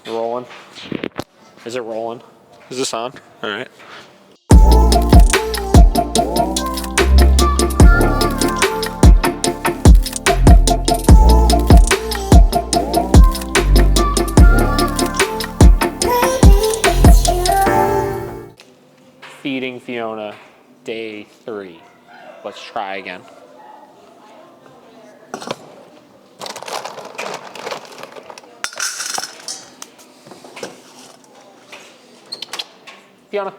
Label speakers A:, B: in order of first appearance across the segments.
A: Rolling. Is it rolling? Is this on? All right. Feeding Fiona, day 3. Let's try again. Fiona.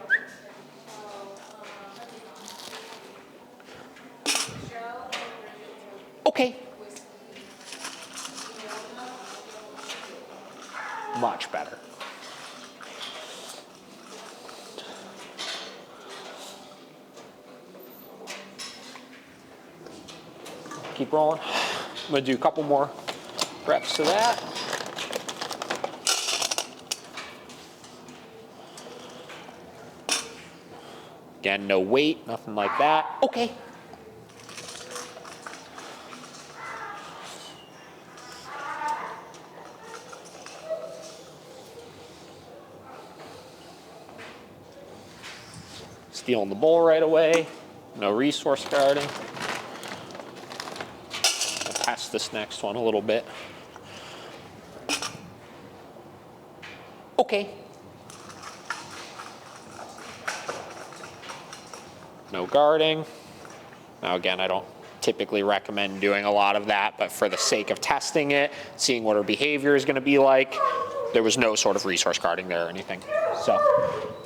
A: Okay. Much better. Keep rolling. I'm gonna do a couple more reps to that. Again, no weight, nothing like that. Okay. Stealing the bowl right away. No resource guarding. I'll pass this next one a little bit. Okay. No guarding. Now again, I don't typically recommend doing a lot of that, but for the sake of testing it, seeing what her behavior is going to be like, there was no sort of resource guarding there or anything. So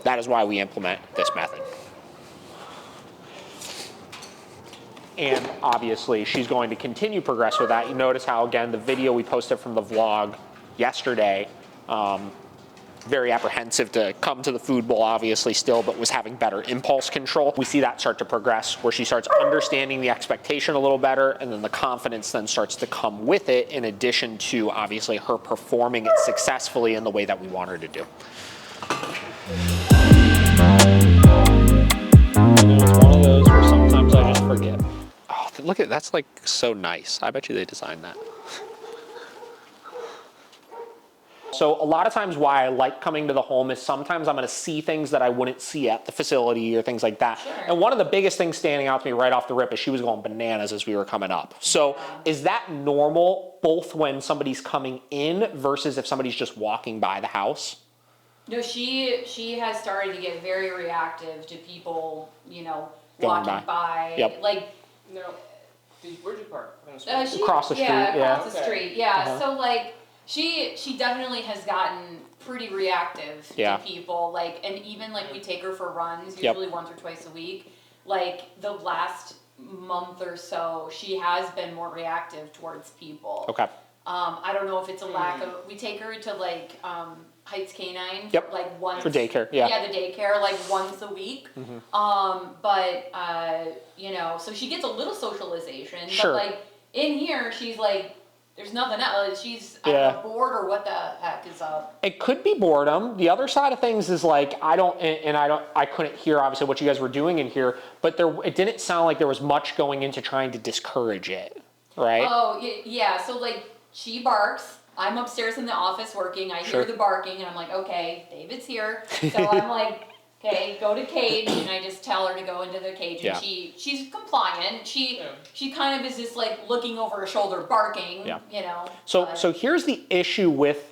A: that is why we implement this method. And obviously, she's going to continue to progress with that. You notice how, again, the video we posted from the vlog yesterday, very apprehensive to come to the food bowl, obviously, still, but was having better impulse control. We see that start to progress, where she starts understanding the expectation a little better, and then the confidence then starts to come with it, in addition to, obviously, her performing it successfully in the way that we want her to do. And it's one of those where sometimes I just forget. Oh, look at that's like so nice. I bet you they designed that. So a lot of times why I like coming to the home is sometimes I'm going to see things that I wouldn't see at the facility or things like that.
B: Sure.
A: And one of the biggest things standing out to me right off the rip is she was going bananas as we were coming up. So is that normal both when somebody's coming in versus if somebody's just walking by the house?
B: No, she has started to get very reactive to people, you know,
A: Going
B: walking by.
A: Yep.
B: Like,
C: No, where'd you park?
A: Across the street, yeah.
B: Across the street, yeah. So like, she definitely has gotten pretty reactive to people. Like, and even like we take her for runs, usually once or twice a week. Like the last month or so, she has been more reactive towards people.
A: Okay.
B: I don't know if it's a lack of. We take her to like Heights Canine.
A: Yep.
B: Like once
A: For daycare, yeah.
B: Yeah, the daycare, like once a week. But you know, so she gets a little socialization.
A: Sure.
B: But like in here, she's like, there's nothing else. She's I don't know, bored or what the heck is up.
A: It could be boredom. The other side of things is like I couldn't hear obviously what you guys were doing in here, but it didn't sound like there was much going into trying to discourage it, right?
B: Oh yeah. So like she barks. I'm upstairs in the office working. I hear the barking, and I'm like, okay, David's here. So I'm like, okay, go to cage, and I just tell her to go into the cage, and she's compliant. She kind of is just like looking over her shoulder, barking. You know.
A: So here's the issue with.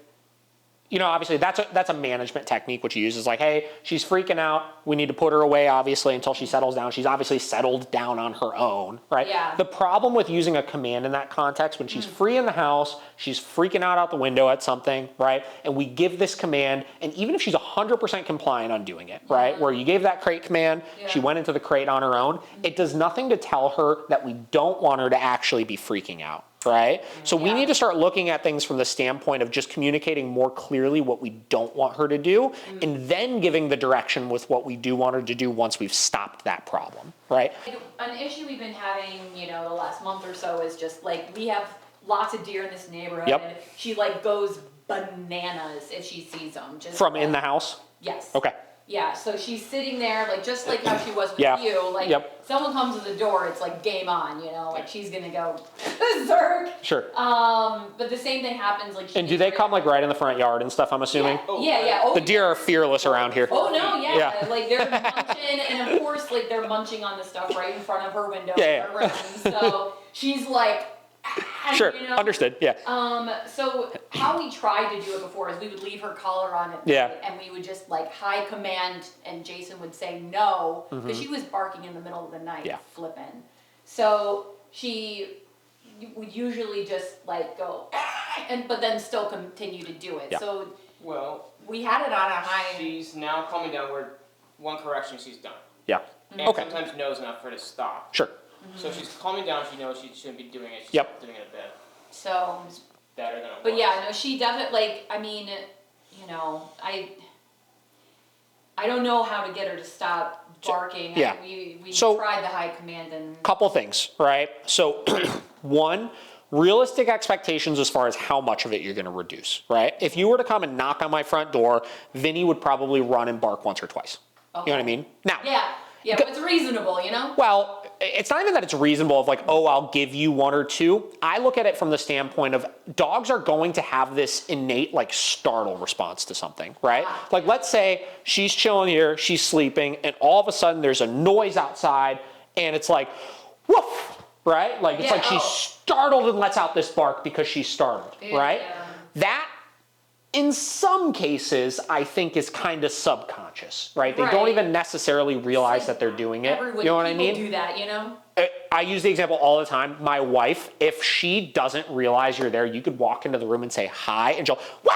A: You know, obviously that's a management technique which you use is like, hey, she's freaking out. We need to put her away, obviously, until she settles down. She's obviously settled down on her own, right?
B: Yeah.
A: The problem with using a command in that context, when she's free in the house, she's freaking out the window at something, right? And we give this command, and even if she's 100% compliant on doing it, right? Where you gave that crate command, she went into the crate on her own, it does nothing to tell her that we don't want her to actually be freaking out. Right? So we need to start looking at things from the standpoint of just communicating more clearly what we don't want her to do, and then giving the direction with what we do want her to do once we've stopped that problem, right?
B: An issue we've been having, you know, the last month or so is just like we have lots of deer in this neighborhood, and she like goes bananas if she sees them. Just
A: From in the house?
B: Yes.
A: Okay.
B: Yeah, so she's sitting there, like, just like how she was with
A: Yeah.
B: you, like,
A: Yep.
B: someone comes to the door, it's like game on, you know, like she's gonna go berserk.
A: Sure.
B: But the same thing happens, like.
A: And do they come like right in the front yard and stuff, I'm assuming?
B: Yeah,
C: Oh,
B: yeah. Oh,
A: The deer are fearless around here.
B: oh no, yeah.
A: Yeah.
B: Like they're munching, and of course, like they're munching on the stuff right in front of her window.
A: Yeah,
B: in her room. So she's like,
A: Sure,
B: you know?
A: understood, yeah.
B: So how we tried to do it before is we would leave her collar on at
A: Yeah.
B: night, and we would just like high command, and Jason would say no, because she was barking in the middle of the night,
A: Yeah.
B: flipping. So she would usually just like go, but then still continue to do it.
A: Yeah.
B: So
C: Well,
B: we had it on a high.
C: she's now calming down where one correction she's done.
A: Yeah,
C: And
A: Okay.
C: sometimes knows enough for her to stop.
A: sure.
C: So she's calming down, she knows she shouldn't be doing it, she's
A: Yep.
C: doing it a bit
B: So,
C: better than it
B: but
C: was.
B: yeah, no, she definitely, like, I mean, you know, I don't know how to get her to stop barking.
A: Yeah.
B: We
A: So-
B: tried the high command and.
A: Couple things, right? So, one, realistic expectations as far as how much of it you're gonna reduce, right? If you were to come and knock on my front door, Vinny would probably run and bark once or twice. You know what I mean? Now,
B: Yeah, but it's reasonable, you know?
A: well, it's not even that it's reasonable of like, oh, I'll give you one or two. I look at it from the standpoint of dogs are going to have this innate like startle response to something, right? Like let's say she's chilling here, she's sleeping, and all of a sudden there's a noise outside and it's like, woof, right? Like it's
B: Yeah,
A: like she's startled and lets out this bark because she's startled, right?
B: Yeah.
A: That in some cases, I think is kind of subconscious, right? They don't
B: Right.
A: even necessarily realize that they're doing it.
B: Everyone,
A: You know what I
B: people
A: mean?
B: do that, you know?
A: I use the example all the time. My wife, if she doesn't realize you're there, you could walk into the room and say hi, and she'll, wow!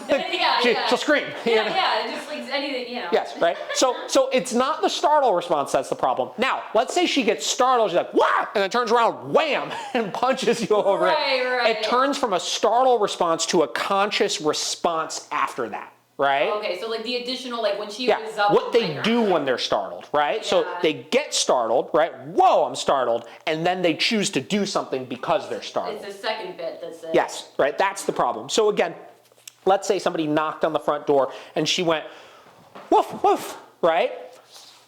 B: Yeah.
A: She'll scream. you know?
B: Yeah, just like anything, you know?
A: Yes, right? So it's not the startle response that's the problem. Now, let's say she gets startled, she's like, wow! And then turns around, wham! And punches you over it.
B: Right.
A: It turns from a startle response to a conscious response after that, right?
B: Okay, so like the additional, like when she
A: Yeah,
B: was up.
A: what they
B: like,
A: do when they're startled, right? So
B: Yeah.
A: they get startled, right? Whoa, I'm startled. And then they choose to do something because they're startled.
B: It's the second bit that's it.
A: Yes, right? That's the problem. So again, let's say somebody knocked on the front door and she went, woof, woof, right?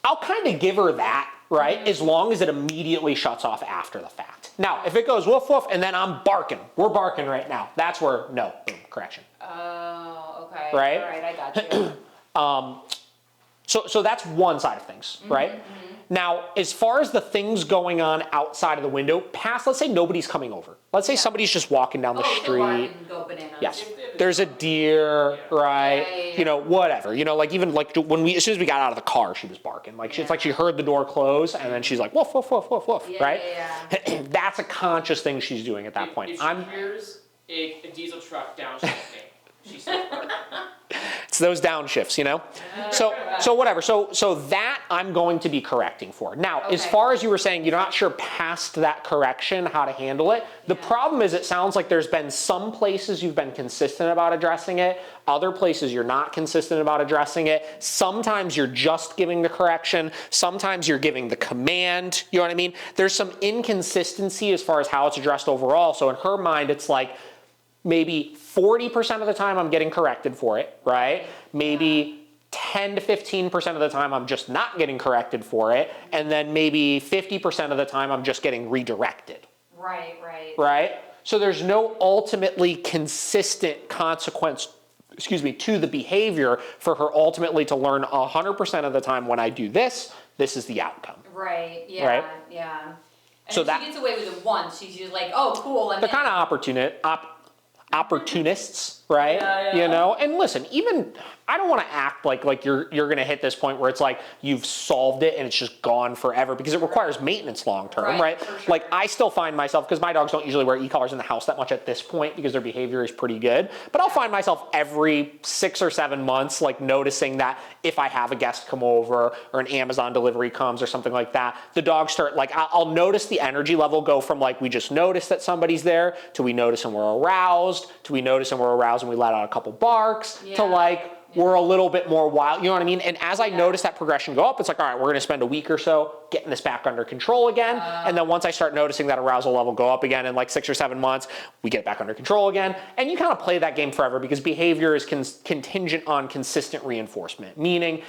A: I'll kind of give her that, right? As long as it immediately shuts off after the fact. Now, if it goes woof, woof, and then I'm barking, we're barking right now. That's where, no, boom, correction.
B: Oh, okay.
A: Right?
B: All right, I got you.
A: So that's one side of things, right? Now, as far as the things going on outside of the window, past, let's say nobody's coming over. Let's say
B: Yeah.
A: somebody's just walking down the
B: So
A: street.
B: Martin can go bananas.
A: Yes. There's a deer, right?
B: Yeah.
A: You know, whatever. You know, like even like when as soon as we got out of the car, she was barking. Like it's like she heard the door close and then she's like woof woof woof woof woof,
B: Yeah,
A: right?
B: yeah.
A: That's a conscious thing she's doing at that point.
C: If she hears a diesel truck downshifting, she starts barking.
A: It's those downshifts, you know? So whatever. So that I'm going to be correcting for. Now, as
B: Okay.
A: far as you were saying, you're not sure past that correction how to handle it. The problem is it sounds like there's been some places you've been consistent about addressing it, other places you're not consistent about addressing it. Sometimes you're just giving the correction, sometimes you're giving the command, you know what I mean? There's some inconsistency as far as how it's addressed overall. So in her mind, it's like, maybe 40% of the time I'm getting corrected for it, right? Maybe 10 to 15% of the time I'm just not getting corrected for it. And then maybe 50% of the time I'm just getting redirected,
B: Right.
A: right? So there's no ultimately consistent consequence, to the behavior for her ultimately to learn 100% of the time when I do this, this is the outcome.
B: Right. Yeah.
A: Right?
B: Yeah. And
A: So
B: if
A: that-
B: she gets away with it once, she's just like, oh, cool. And
A: They're
B: then,
A: kind of opportunists, right?
B: Yeah.
A: You know, and listen, even I don't want to act like you're going to hit this point where it's like you've solved it and it's just gone forever because it requires maintenance long term, right?
B: for sure.
A: Like I still find myself, because my dogs don't usually wear e-collars in the house that much at this point because their behavior is pretty good, but I'll find myself every 6 or 7 months like noticing that if I have a guest come over or an Amazon delivery comes or something like that, the dogs start like I'll notice the energy level go from like we just noticed that somebody's there to we notice and we're aroused to we notice and we're aroused and we let out a couple barks to
B: Yeah.
A: like we're a little bit more wild, you know what I mean? And as I notice that progression go up, it's like, all right, we're gonna spend a week or so getting this back under control again. And then once I start noticing that arousal level go up again in like 6 or 7 months, we get it back under control again. And you kind of play that game forever because behavior is contingent on consistent reinforcement. Meaning,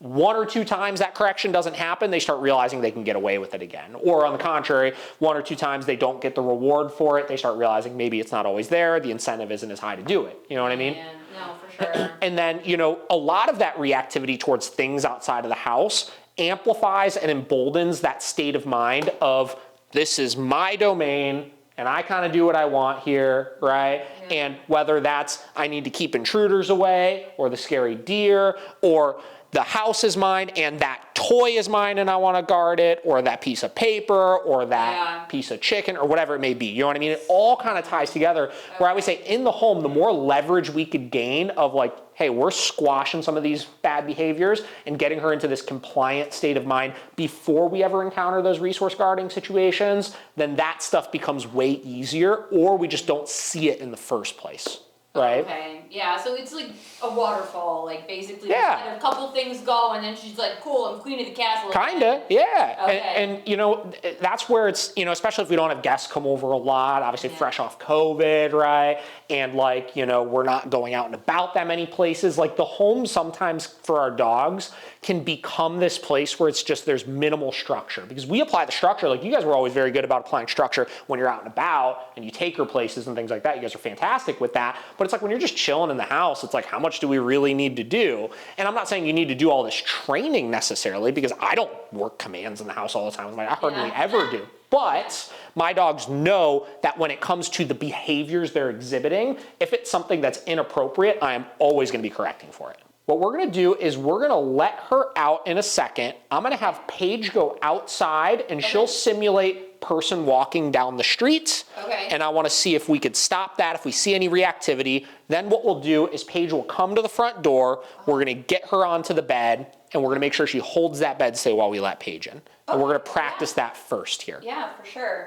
A: 1 or 2 times that correction doesn't happen, they start realizing they can get away with it again. Or on the contrary, 1 or 2 times they don't get the reward for it, they start realizing maybe it's not always there, the incentive isn't as high to do it. You know what I mean?
B: Yeah, no, for sure.
A: And then, you know, a lot of that reactivity towards things outside of the house amplifies and emboldens that state of mind of, this is my domain, and I kind of do what I want here, right?
B: Yeah.
A: And whether that's, I need to keep intruders away, or the scary deer, or the house is mine and that toy is mine and I want to guard it, or that piece of paper, or that piece of chicken, or whatever it may be. You know what I mean? It all kind of ties together, where I would say in the home, the more leverage we could gain of like, hey, we're squashing some of these bad behaviors and getting her into this compliant state of mind before we ever encounter those resource guarding situations, then that stuff becomes way easier, or we just don't see it in the first place. Right?
B: Okay, yeah, so it's like a waterfall, like basically
A: Yeah.
B: just let a couple things go and then she's like, cool, I'm queen of the castle.
A: Kinda, yeah.
B: Okay.
A: And you know, that's where it's, you know, especially if we don't have guests come over a lot, obviously fresh off COVID, right? And like, you know, we're not going out and about that many places. Like the home sometimes for our dogs can become this place where it's just, there's minimal structure, because we apply the structure. Like you guys were always very good about applying structure when you're out and about and you take her places and things like that. You guys are fantastic with that. But it's like when you're just chilling in the house, it's like, how much do we really need to do? And I'm not saying you need to do all this training necessarily, because I don't work commands in the house all the time. Like I hardly ever do. But my dogs know that when it comes to the behaviors they're exhibiting, if it's something that's inappropriate, I am always going to be correcting for it. What we're going to do is we're going to let her out in a second. I'm going to have Paige go outside and she'll simulate person walking down the street.
B: Okay.
A: And I want to see if we could stop that, if we see any reactivity. Then what we'll do is Paige will come to the front door. We're going to get her onto the bed and we're going to make sure she holds that bed stay while we let Paige in. And we're going to practice that first here.
B: Yeah, for sure.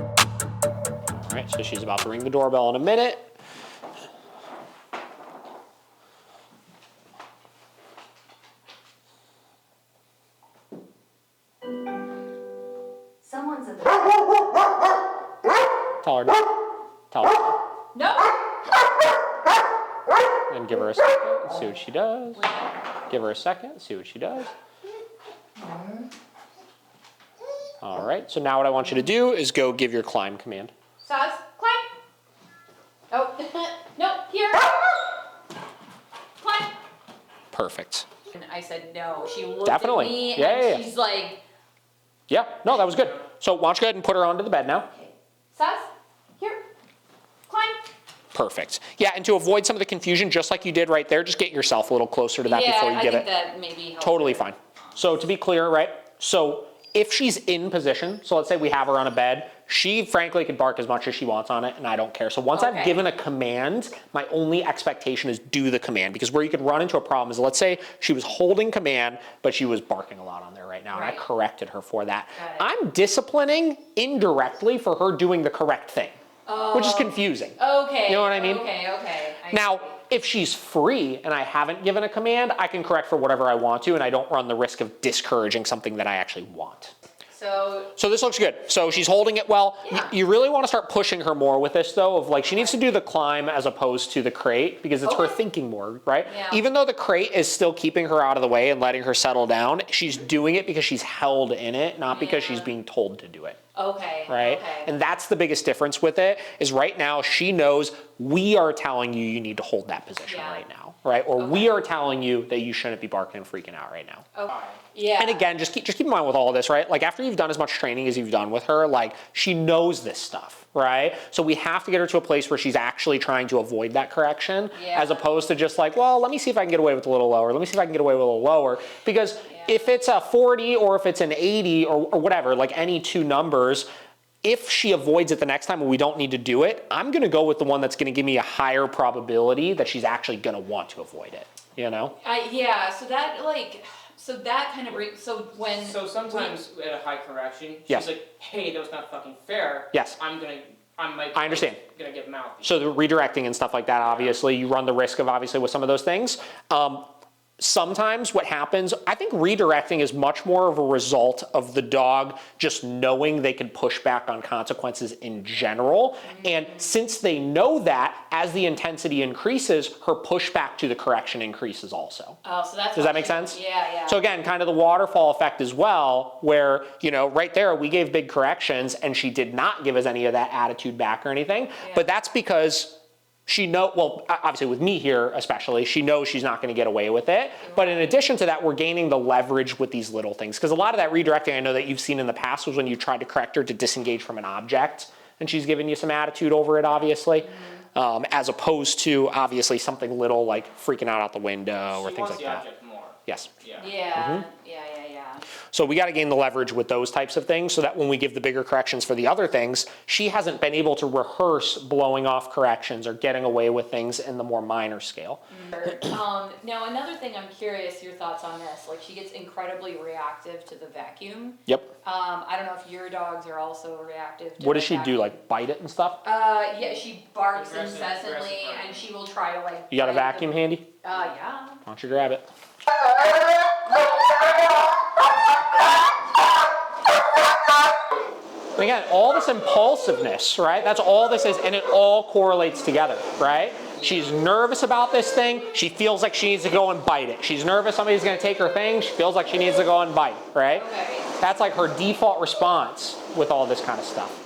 A: All right, so she's about to ring the doorbell in a minute.
B: Someone's at the
A: Tell her no. Tell her no.
B: No.
A: Then give her a second, see what she does. Give her a second, see what she does. All right, so now what I want you to do is go give your climb command.
B: Saaz, climb. Oh, no, here. Climb.
A: Perfect.
B: And I said no. She looked
A: Definitely.
B: at me
A: Yeah,
B: and
A: yeah, yeah.
B: she's like,
A: Yeah, no, that was good. So why don't you go ahead and put her onto the bed now?
B: okay. Saaz, here. Climb.
A: Perfect. Yeah, and to avoid some of the confusion, just like you did right there, just get yourself a little closer to that before you give
B: I think
A: it.
B: that maybe helps.
A: Totally fine. So to be clear, right? So if she's in position, so let's say we have her on a bed, she frankly can bark as much as she wants on it and I don't care. So once I've
B: Okay.
A: given a command, my only expectation is do the command, because where you could run into a problem is, let's say she was holding command, but she was barking a lot on there right now and I
B: Right.
A: corrected her for that.
B: Got it.
A: I'm disciplining indirectly for her doing the correct thing, which is confusing.
B: Okay.
A: You know what I mean?
B: Okay. I
A: Now,
B: see.
A: if she's free and I haven't given a command, I can correct for whatever I want to and I don't run the risk of discouraging something that I actually want.
B: So
A: this looks good. So she's holding it well.
B: Yeah.
A: You really want to start pushing her more with this though, of like, she needs to do the climb as opposed to the crate, because it's her
B: Okay.
A: thinking more, right?
B: Yeah.
A: Even though the crate is still keeping her out of the way and letting her settle down, she's doing it because she's held in it, not because she's
B: Yeah.
A: being told to do it.
B: okay.
A: Right?
B: Okay.
A: And that's the biggest difference with it, is right now she knows we are telling you you need to hold that position
B: Yeah.
A: right now, right? Or we are telling you that you shouldn't be barking and freaking out right now.
B: Okay. Yeah.
A: And again, just keep in mind with all of this, right? Like after you've done as much training as you've done with her, like she knows this stuff, right? So we have to get her to a place where she's actually trying to avoid that correction,
B: Yeah.
A: as opposed to just like, well, let me see if I can get away with a little lower. Let me see if I can get away with a little lower. Because if it's a 40 or if it's an 80 or whatever, like any two numbers, if she avoids it the next time and we don't need to do it, I'm gonna go with the one that's gonna give me a higher probability that she's actually gonna want to avoid it, you know?
B: So that kind of so when
C: So sometimes at a high correction, she's
A: Yes.
C: like, hey, that was not fucking fair.
A: Yes.
C: I'm
A: I understand.
C: gonna get mouthy.
A: So the redirecting and stuff like that, obviously, you run the risk of obviously with some of those things. sometimes what happens, I think redirecting is much more of a result of the dog just knowing they can push back on consequences in general. And since they know that, as the intensity increases, her pushback to the correction increases also.
B: Oh, so that's.
A: Does that make sense?
B: Yeah, yeah.
A: So again, kind of the waterfall effect as well, where, you know, right there, we gave big corrections and she did not give us any of that attitude back or anything. But that's because she well, obviously with me here especially, she knows she's not going to get away with it. But in addition to that, we're gaining the leverage with these little things. Because a lot of that redirecting I know that you've seen in the past was when you tried to correct her to disengage from an object, and she's giving you some attitude over it, obviously. As opposed to, obviously, something little like freaking out the window or things like that.
C: Object more.
A: Yes.
B: Yeah.
A: So we got to gain the leverage with those types of things so that when we give the bigger corrections for the other things, she hasn't been able to rehearse blowing off corrections or getting away with things in the more minor scale.
B: Now another thing I'm curious your thoughts on this. Like she gets incredibly reactive to the vacuum.
A: Yep.
B: I don't know if your dogs are also reactive to
A: What does
B: the
A: she do,
B: vacuum.
A: like bite it and stuff?
B: Yeah, she barks
C: Aggressive
B: incessantly
C: barking.
B: and she will try to like.
A: You got a
B: bite
A: vacuum
B: the-
A: handy?
B: Yeah.
A: Why don't you grab it? And again, all this impulsiveness, right? That's all this is, and it all correlates together, right? She's nervous about this thing. She feels like she needs to go and bite it. She's nervous somebody's going to take her thing. She feels like she needs to go and bite, right?
B: Okay.
A: That's like her default response with all this kind of stuff.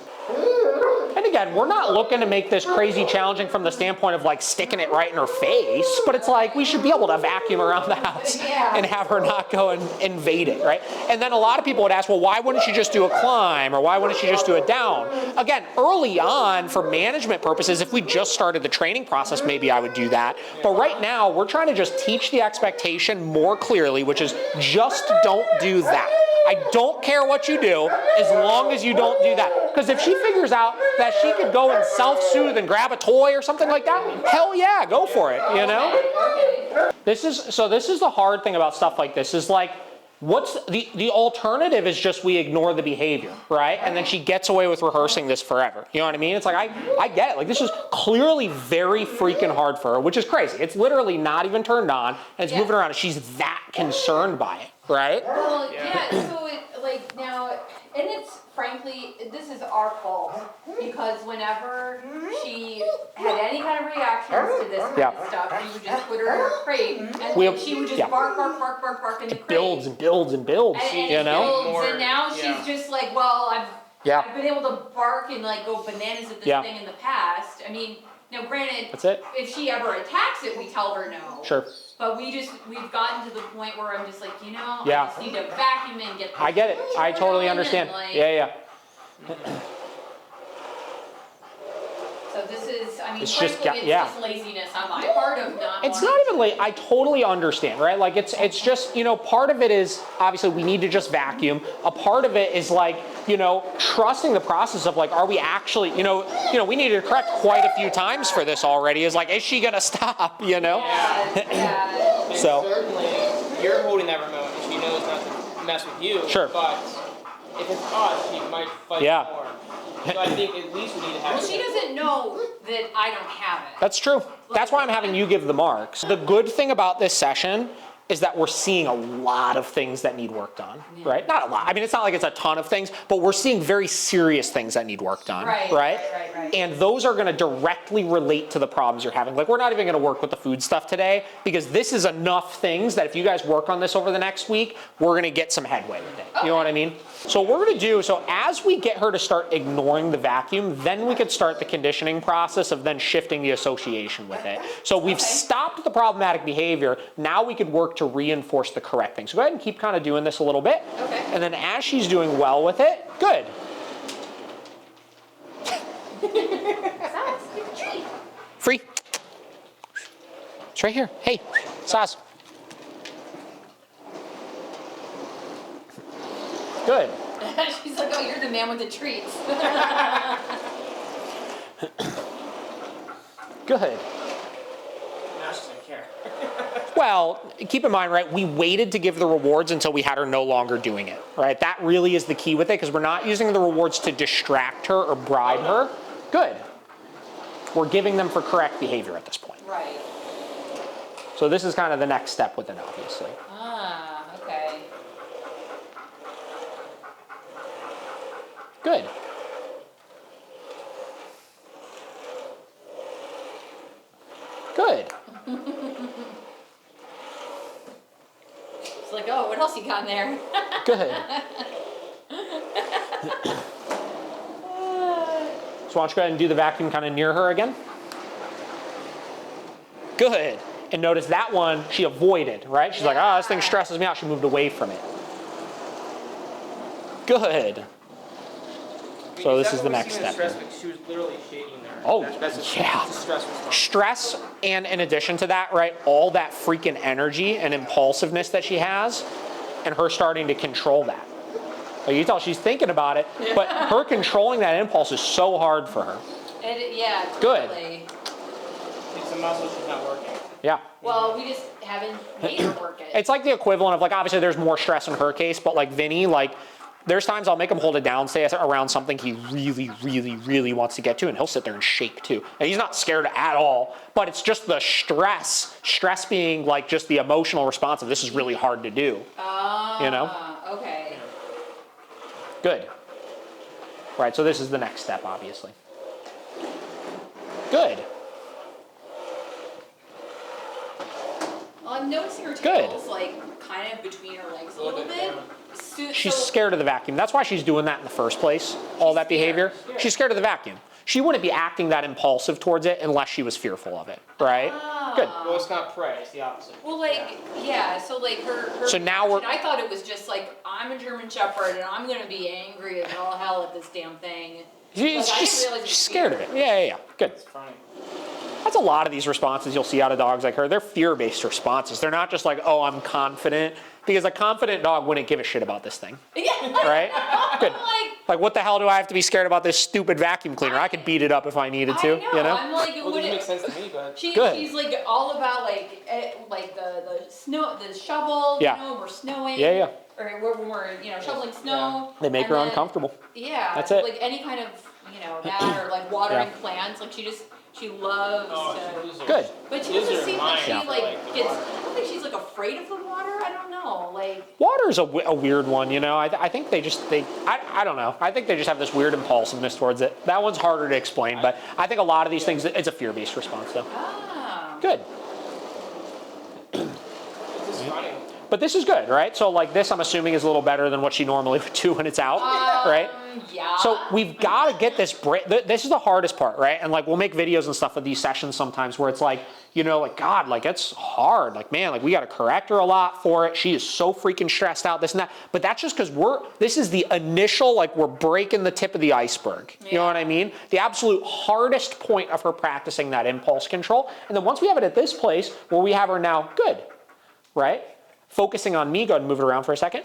A: And again, we're not looking to make this crazy challenging from the standpoint of like sticking it right in her face, but it's like we should be able to vacuum around the house and have her not go and invade it, right? And then a lot of people would ask, well, why wouldn't she just do a climb or why wouldn't she just do a down? Again, early on for management purposes, if we just started the training process, maybe I would do that. But right now, we're trying to just teach the expectation more clearly, which is just don't do that. I don't care what you do as long as you don't do that. Because if she figures out that she could go and self-soothe and grab a toy or something like that, hell yeah, go for it, you know?
B: Okay.
A: This is the hard thing about stuff like this is like, what's the alternative is just we ignore the behavior, right? And then she gets away with rehearsing this forever. You know what I mean? It's like, I get it. Like this is clearly very freaking hard for her, which is crazy. It's literally not even turned on and it's moving around and she's that concerned by it, right?
B: Well, yeah, so it, like now, and it's frankly, this is our fault because whenever she had any kind of reactions to this kind of stuff, we would just put her in her crate and then she would just bark in the crate.
A: Builds and builds and builds,
B: and
A: you
B: it
A: know?
B: builds, and now she's just like, well, I've been able to bark and like go bananas at this thing in the past. I mean, now granted,
A: That's it.
B: if she ever attacks it, we tell her no.
A: Sure.
B: But we've gotten to the point where I'm just like, you know, I
A: Yeah.
B: just need to vacuum and get.
A: I get it. I totally understand.
B: Like,
A: Yeah.
B: So this is, I mean,
A: It's
B: frankly,
A: just
B: it's
A: yeah.
B: just laziness on my part of not.
A: It's
B: wanting
A: not even
B: to-
A: late. I totally understand, right? Like it's just, you know, part of it is obviously we need to just vacuum. A part of it is like, you know, trusting the process of like, are we actually, you know, we needed to correct quite a few times for this already. Is like, is she gonna stop? You know?
B: Yeah.
C: And
A: So-
C: certainly, you're holding that remote and she knows not to mess with you.
A: Sure.
C: But if it's us, she might fight more. So I think at least we need to have.
B: Well, she doesn't know that I don't have it.
A: That's true. That's why I'm having you give the marks. The good thing about this session is that we're seeing a lot of things that need work done, right? Not a lot. I mean, it's not like it's a ton of things, but we're seeing very serious things that need work done, right? And those are gonna directly relate to the problems you're having. Like, we're not even gonna work with the food stuff today because this is enough things that if you guys work on this over the next week, we're gonna get some headway with it. You know what I mean? So what we're gonna do, so as we get her to start ignoring the vacuum, then we could start the conditioning process of then shifting the association with it. So we've stopped the problematic behavior. Now we could work to reinforce the correct thing. So go ahead and keep kind of doing this a little bit.
B: Okay.
A: And then as she's doing well with it, good.
B: Saaz, get the treat.
A: Free. It's right here. Hey, Saaz. Good.
B: She's like, oh, you're the man with the treats.
A: Good.
C: Now she doesn't care.
A: Well, keep in mind, right, we waited to give the rewards until we had her no longer doing it, right? That really is the key with it because we're not using the rewards to distract her or bribe her. Good. We're giving them for correct behavior at this point.
B: Right.
A: So this is kind of the next step with it, obviously.
B: Ah, okay.
A: Good. Good.
B: It's like, oh, what else you got in there?
A: Good. So why don't you go ahead and do the vacuum kind of near her again? Good. And notice that one she avoided, right? She's like, oh, this thing stresses me out. She moved away from it. Good. So this is the next step.
C: She was literally shaking there.
A: Oh,
C: That's
A: yeah.
C: a stress response.
A: Stress, and in addition to that, right, all that freaking energy and impulsiveness that she has, and her starting to control that. Like you can tell she's thinking about it, but her controlling that impulse is so hard for her.
B: Yeah.
A: Good.
B: Totally.
C: It's a muscle she's not working.
A: Yeah.
B: Well, we just haven't made her work it.
A: It's like the equivalent of, like, obviously there's more stress in her case, but like Vinny, like, there's times I'll make him hold it down, say around something he really, really, really wants to get to, and he'll sit there and shake too. And he's not scared at all, but it's just the stress. Stress being like just the emotional response of this is really hard to do. You know?
B: Okay.
A: Good. Right, so this is the next step, obviously. Good.
B: Well, I'm noticing her
A: Good.
B: tail's like kind of between her legs a little bit.
A: She's scared of the vacuum. That's why she's doing that in the first place, all that behavior. She's scared of the vacuum. She wouldn't be acting that impulsive towards it unless she was fearful of it, right? Good.
C: Well, it's not prey, it's the opposite.
B: Well, like, yeah, so like her
A: So now
B: reaction, I thought it was just like, I'm a German Shepherd and I'm gonna be angry as all hell at this damn thing.
A: She's,
B: Like, I didn't realize it was
A: she's scared of
B: fear.
A: it. Yeah. Good.
C: It's funny.
A: That's a lot of these responses you'll see out of dogs like her. They're fear-based responses. They're not just like, oh, I'm confident. Because a confident dog wouldn't give a shit about this thing.
B: Yeah.
A: Right? Good.
B: Like,
A: what the hell do I have to be scared about this stupid vacuum cleaner? I could beat it up if I needed to,
B: I know.
A: you know?
B: I'm like,
C: Well, it makes sense to me, but
A: Good.
B: She's like all about like the snow, the shovel.
A: Yeah.
B: You know, we're snowing.
A: Yeah.
B: Or when we're shoveling snow.
A: They make
B: and
A: her
B: then-
A: uncomfortable.
B: Yeah.
A: That's it.
B: Like any kind of that or like watering
A: Yeah.
B: plants. Like she loves to.
A: Good.
B: But she
C: Lizard
B: doesn't seem like she
C: mind,
B: like
C: like,
B: gets. I don't think she's like afraid of the water. I don't know. Like.
A: Water's a weird one, you know? I think I don't know. I think they just have this weird impulsiveness towards it. That one's harder to explain, but I think a lot of these things, it's a fear-based response, though.
B: Ah.
A: Good.
C: it's just funny.
A: But this is good, right? So like this, I'm assuming, is a little better than what she normally would do when it's out, right?
B: Yeah.
A: So we've got to get this break. This is the hardest part, right? And like we'll make videos and stuff of these sessions sometimes where it's like, like God, like it's hard. Like, man, like we got to correct her a lot for it. She is so freaking stressed out, this and that. But that's just because this is the initial, like we're breaking the tip of the iceberg. You know what I mean? The absolute hardest point of her practicing that impulse control. And then once we have it at this place where we have her now, good, right? Focusing on me, go ahead and move it around for a second.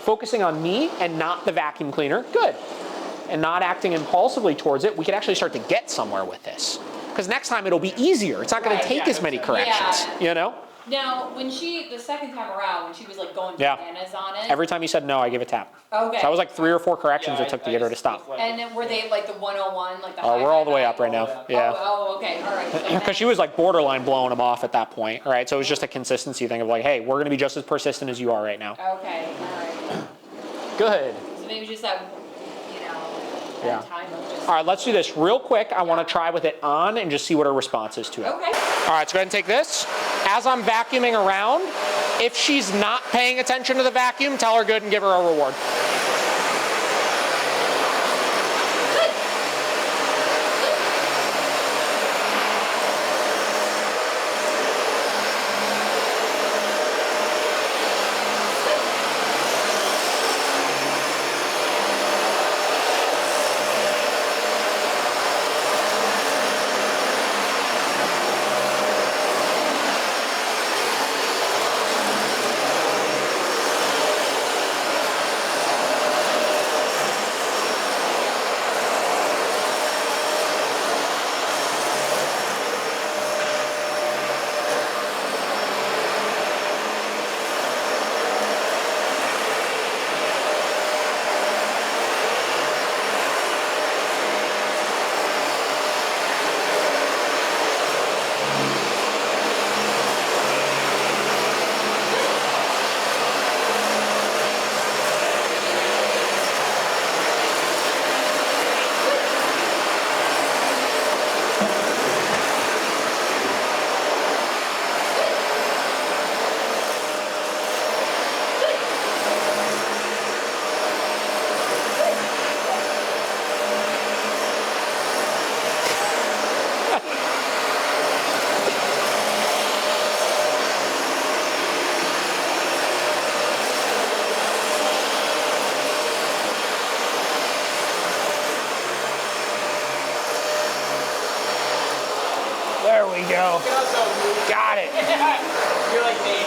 A: Focusing on me and not the vacuum cleaner, good. And not acting impulsively towards it, we can actually start to get somewhere with this. Because next time it'll be easier. It's not going to take as many corrections, you know?
B: Now, the second time around, when she was like going bananas on it.
A: Every time you said no, I gave a tap.
B: Okay.
A: So that was like 3 or 4 corrections it took to get her to stop.
B: And then were they like the 101, like the
A: Oh, we're all the way up right now. Yeah.
B: Oh, okay, all right.
A: Because she was like borderline blowing them off at that point, right? So it was just a consistency thing of like, hey, we're going to be just as persistent as you are right now.
B: Okay, all right.
A: Good.
B: So maybe just that,
A: Yeah.
B: that time of just.
A: All right, let's do this real quick. I want to try with it on and just see what her response is to it.
B: Okay.
A: All right, so go ahead and take this. As I'm vacuuming around, if she's not paying attention to the vacuum, tell her good and give her a reward. go.
C: Can also move.
A: Got it.
C: You're like me.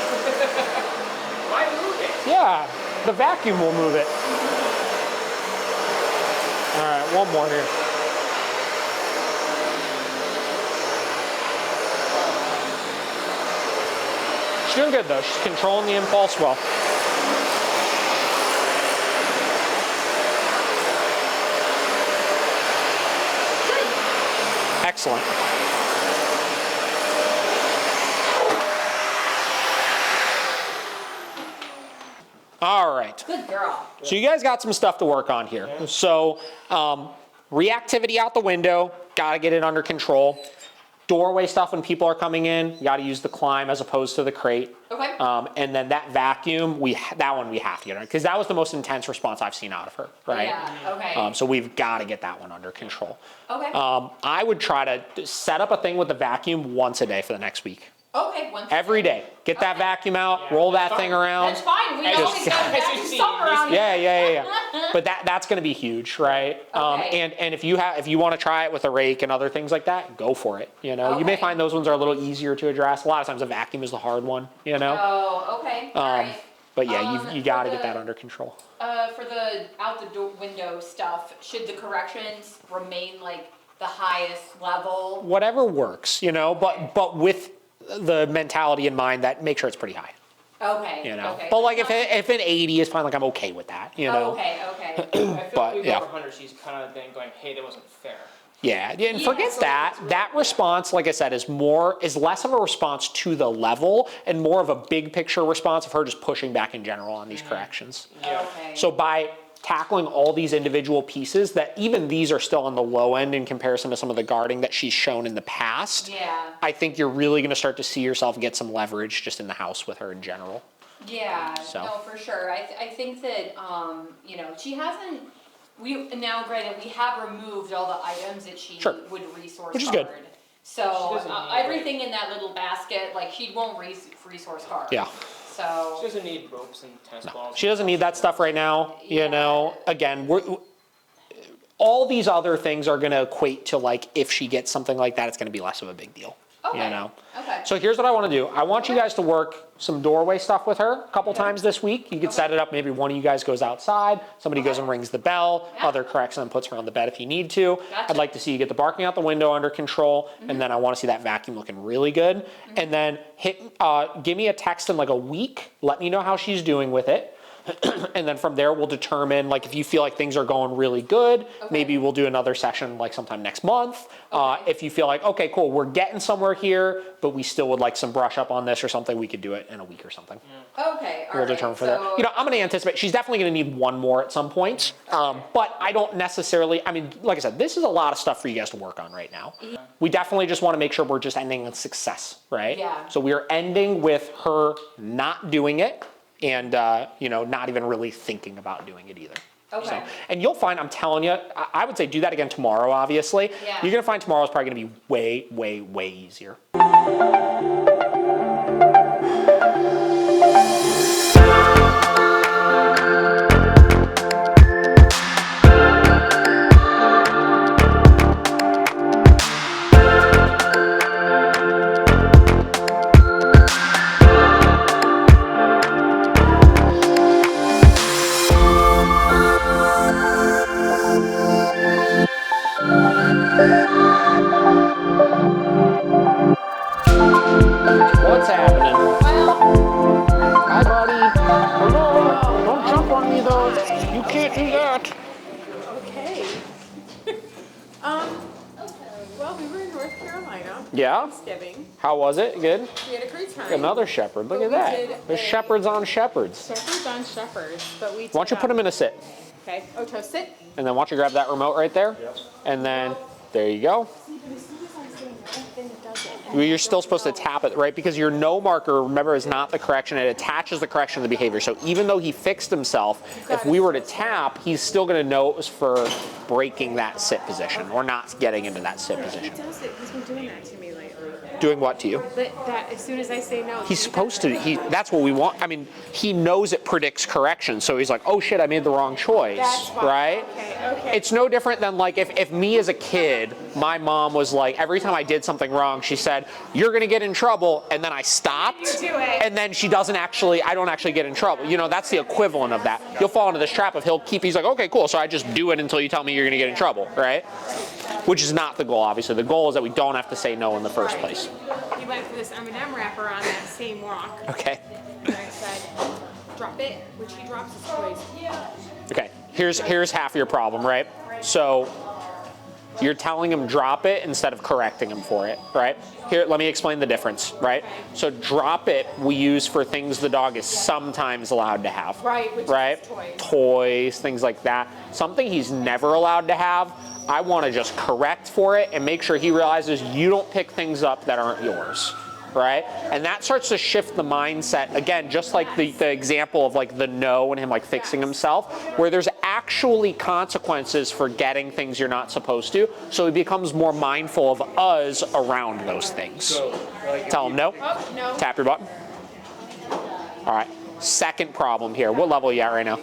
C: Why move it?
A: Yeah, the vacuum will move it. All right, one more here. She's doing good though. She's controlling the impulse well. Excellent. All right.
B: Good girl.
A: So you guys got some stuff to work on here. So reactivity out the window, got to get it under control. Doorway stuff when people are coming in, you got to use the climb as opposed to the crate.
B: Okay.
A: And then that vacuum, that one we have to get on because that was the most intense response I've seen out of her, right?
B: Yeah, okay.
A: So we've got to get that one under control.
B: Okay.
A: I would try to set up a thing with the vacuum once a day for the next week.
B: Okay,
A: Every day. Get that vacuum out, roll that thing around.
B: That's fine. We
C: Just-
B: always got to do something around here.
A: Yeah. But that's going to be huge, right?
B: Okay.
A: And if you want to try it with a rake and other things like that, go for it. You know, you may
B: Okay.
A: find those ones are a little easier to address. A lot of times a vacuum is the hard one. You know.
B: Oh, okay. All right.
A: But yeah, you got to
B: for
A: get that
B: the-
A: under control.
B: For the out the door window stuff, should the corrections remain like the highest level?
A: Whatever works, you know. But with the mentality in mind that make sure it's pretty high.
B: Okay.
A: You know.
B: Okay.
A: But like if an 80 is fine, like I'm okay with that. You know.
B: Okay.
C: I feel
A: But,
C: like we've
A: yeah.
C: over 100. She's kind of been going, hey, that wasn't fair.
A: Yeah, and
B: Yeah,
A: forget
B: so
A: that.
B: it's really
A: That response, like I said, is less of a response to the level and more of a big picture response of her just pushing back in general on these corrections.
C: Yeah.
B: Okay.
A: So by tackling all these individual pieces, that even these are still on the low end in comparison to some of the guarding that she's shown in the past.
B: Yeah.
A: I think you're really going to start to see yourself get some leverage just in the house with her in general.
B: Yeah.
A: So.
B: No, for sure. I think that you know, she hasn't. Now, granted, we have removed all the items that she
A: Sure.
B: would resource
A: Which is good.
B: guard.
C: She
B: So
C: doesn't need
B: everything in that little basket, like she won't resource guard.
A: Yeah.
C: She
B: So
C: doesn't need ropes and tennis balls.
A: She doesn't need that stuff right now. You
B: Yeah.
A: know, again, all these other things are going to equate to like if she gets something like that, it's going to be less of a big deal.
B: okay.
A: You know.
B: Okay.
A: So here's what I want to do. I want you guys to work some doorway stuff with her a couple times this week. You could set it up. Maybe one of you guys goes outside. Somebody goes and rings the bell.
B: Yeah.
A: Other corrects and puts her on the bed if you need to.
B: Gotcha.
A: I'd like to see you get the barking out the window under control, and then I want to see that vacuum looking really good. And then give me a text in like a week. Let me know how she's doing with it. And then from there, we'll determine, like, if you feel like things are going really good, maybe we'll do another session, like, sometime next month.
B: Okay.
A: If you feel like, okay, cool, we're getting somewhere here, but we still would like some brush up on this or something, we could do it in a week or something.
B: Okay. All
A: We'll
B: right.
A: determine for that. You know, I'm going to anticipate, she's definitely going to need one more at some point. But I don't necessarily, I mean, like I said, this is a lot of stuff for you guys to work on right now. We definitely just want to make sure we're just ending with success, right?
B: Yeah.
A: So we are ending with her not doing it. And, you know, not even really thinking about doing it either.
B: Okay.
A: So, and you'll find, I'm telling you, I would say do that again tomorrow, obviously.
B: Yeah.
A: You're going to find tomorrow's probably going to be way, way, way easier. What's happening?
B: Well,
A: Hi, buddy. Hello. Don't jump on me, though. You can't do that.
D: Okay. Well, we were in North Carolina.
A: Yeah?
D: Thanksgiving.
A: How was it? Good?
D: We had a great time.
A: Another shepherd. Look at
D: But we
A: that.
D: did
A: There's
D: a-
A: shepherds on shepherds.
D: Shepherds on shepherds, but we.
A: Why don't you put them in a sit?
D: Okay. Otto, sit.
A: And then why don't you grab that remote right there? And then, there you go.
D: See, but as soon as I'm saying no, then it does it.
A: Well, you're still supposed to tap it, right? Because your no marker, remember, is not the correction. It attaches the correction to the behavior. So even though he fixed himself, if we were to tap, he's still going to know it was for breaking that sit position or not getting into that sit
D: He
A: position.
D: does it. He's been doing that to me lately.
A: Doing what to you?
D: But that as soon as I say no,
A: He's supposed to. That's what we want. I mean, he knows it predicts correction. So he's like, oh shit, I made the wrong choice,
D: That's why.
A: right?
D: Okay. Okay.
A: It's no different than like if me as a kid, my mom was like, every time I did something wrong, she said, "You're gonna get in trouble," and then I stopped,
D: You do it.
A: and then I don't actually get in trouble. You know, that's the equivalent of that. You'll fall into this trap of he's like, "Okay, cool, so I just do it until you tell me you're gonna get in trouble," right? Which is not the goal, obviously. The goal is that we don't have to say no in the first place.
D: He went for this M&M wrapper on that same walk.
A: Okay.
D: And I said, drop it, which he drops his toys.
A: Okay, here's half your problem, right? So you're telling him drop it instead of correcting him for it, right? Here, let me explain the difference, right? So drop it we use for things the dog is sometimes allowed to have.
D: Right, which
A: right?
D: is toys.
A: Toys, things like that. Something he's never allowed to have, I want to just correct for it and make sure he realizes you don't pick things up that aren't yours. Right? And that starts to shift the mindset, again, just like the example of like the no and him like fixing himself, where there's actually consequences for getting things you're not supposed to. So he becomes more mindful of us around those things. Tell him no.
D: Oh, no.
A: Tap your button. All right. Second problem here. What level are you at right now?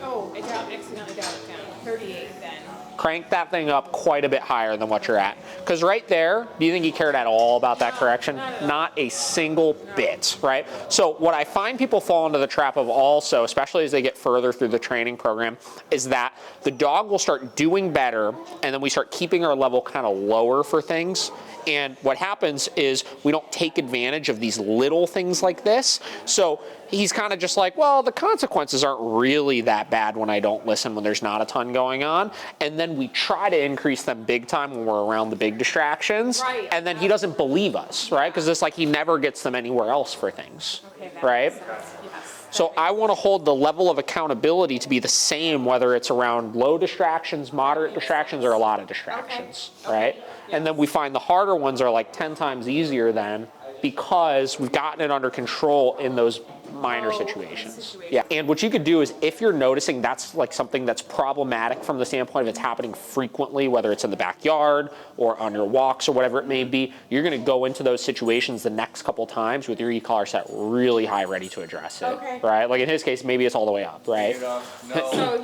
D: Oh, I accidentally dialed it down. 38 then.
A: Crank that thing up quite a bit higher than what you're at. Because right there, do you think he cared at all about that correction? Not a single bit, right? So what I find people fall into the trap of also, especially as they get further through the training program, is that the dog will start doing better, and then we start keeping our level kind of lower for things. And what happens is we don't take advantage of these little things like this. So he's kind of just like, well, the consequences aren't really that bad when I don't listen, when there's not a ton going on. And then we try to increase them big time when we're around the big distractions.
D: Right.
A: And then he doesn't believe us, right? Because it's like he never gets them anywhere else for things,
D: Okay, that
A: right?
D: makes sense. Yes.
A: So I want to hold the level of accountability to be the same, whether it's around low distractions, moderate distractions, or a lot of distractions, right? And then we find the harder ones are like 10 times easier then, because we've gotten it under control in those minor situations. Yeah, and what you could do is, if you're noticing that's like something that's problematic from the standpoint of it's happening frequently, whether it's in the backyard or on your walks or whatever it may be, you're gonna go into those situations the next couple times with your e-collar set really high, ready to address it,
D: Okay.
A: right? Like in his case, maybe it's all the way up, right?
D: So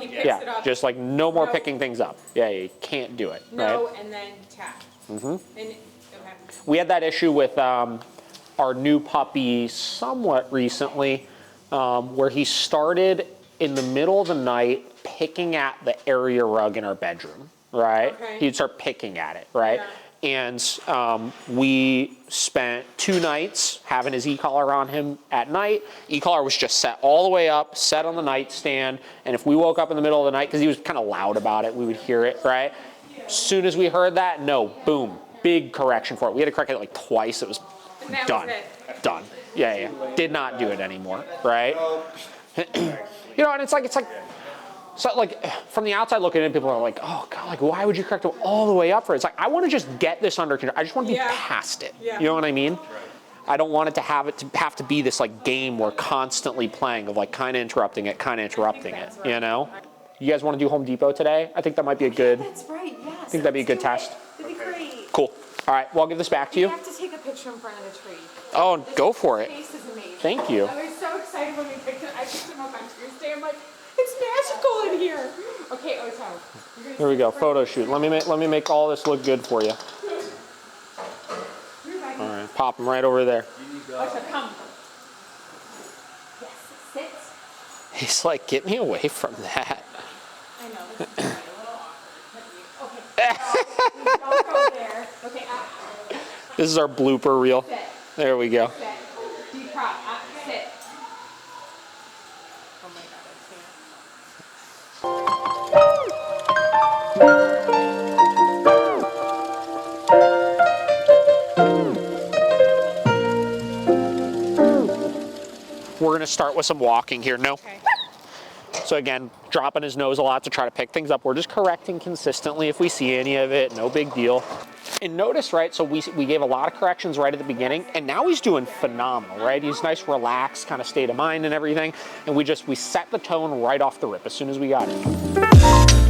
D: he picks it
A: Yeah,
D: up.
A: just like no more
D: No.
A: picking things up. Yeah, you can't do it, right?
D: No, and then tap. Mm-hmm. And, okay.
A: We had that issue with our new puppy somewhat recently, where he started in the middle of the night picking at the area rug in our bedroom, right?
D: Okay.
A: He'd start picking at it, right?
D: Yeah.
A: And we spent 2 nights having his e-collar on him at night. E-collar was just set all the way up, set on the nightstand, and if we woke up in the middle of the night, because he was kind of loud about it, we would hear it, right? As soon as we heard that, no, boom, big correction for it. We had to correct it like twice. It was
D: And that
A: done.
D: was it.
A: Done. Yeah. Did not do it anymore, right? You know, and it's like, so like from the outside looking in, people are like, oh God, like why would you correct it all the way up for it? It's like, I want to just get this under control. I just want to be
D: Yeah.
A: past it.
D: Yeah.
A: You know what I mean? I don't want it to have to be this like game we're constantly playing of like kind of interrupting it,
D: that's right.
A: you know? You guys want to do Home Depot today? I think that might be a good,
D: That's right, yes.
A: I think that'd be a good
D: Let's
A: test.
D: do it. That'd be great.
A: Cool. All right, well, I'll give this back to
D: You
A: you.
D: have to take a picture in front of the tree.
A: Oh, go for it.
D: Face is amazing.
A: Thank you.
D: I was so excited when we picked it. I picked him up on Tuesday. I'm like, it's magical in here. Okay, Otto. you're gonna
A: Here we
D: sit
A: go,
D: in front
A: photo
D: of-
A: shoot. Let me make all this look good for you.
D: Here, buddy.
A: All right, pop them right over there.
D: Otto, come. Yes, sit.
A: He's like, get me away from that.
D: I know, this is probably a little awkward. Okay. Don't go there. Okay,
A: This is our blooper reel.
D: sit.
A: There we go.
D: Sit. Deep prop. Sit. Oh my God, I can't.
A: We're gonna start with some walking here. No.
D: Okay.
A: So again, dropping his nose a lot to try to pick things up. We're just correcting consistently if we see any of it, no big deal. And notice, right, so we gave a lot of corrections right at the beginning, and now he's doing phenomenal, right? He's nice, relaxed, kind of state of mind and everything. And we set the tone right off the rip as soon as we got it.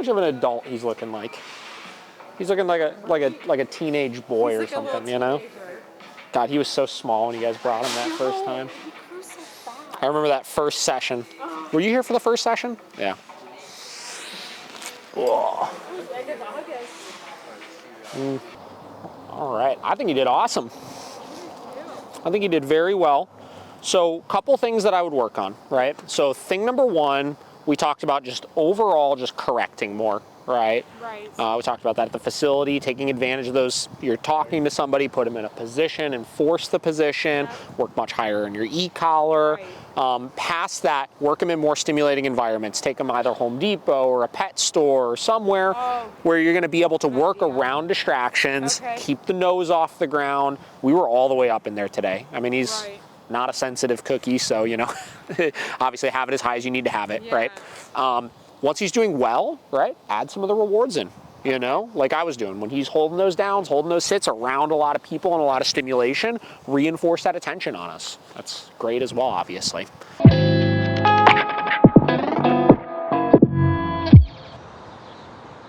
A: much of an adult he's looking like. He's looking like a teenage boy
D: He's
A: or
D: like a little
A: something, you know?
D: teenager.
A: God, he was so small when you guys brought him that first time.
D: He grew so fast.
A: I remember that first session. Were you here for the first session? Yeah. Whoa.
D: End of August.
A: All right. I think he did awesome. I think he did very well. So, couple things that I would work on, right? So, thing number one, we talked about just overall just correcting more, right?
D: Right.
A: We talked about that at the facility, taking advantage of those. You're talking to somebody, put them in a position, enforce the position, work much higher in your e-collar. Past that, work them in more stimulating environments. Take them either Home Depot or a pet store or somewhere where you're going to be able to work around distractions, keep the nose off the ground. We were all the way up in there today. I mean, he's not a sensitive cookie, so, you know, obviously have it as high as you need to have it, right? Once he's doing well, right, add some of the rewards in, you know, like I was doing. When he's holding those downs, holding those sits around a lot of people and a lot of stimulation, reinforce that attention on us. That's great as well, obviously.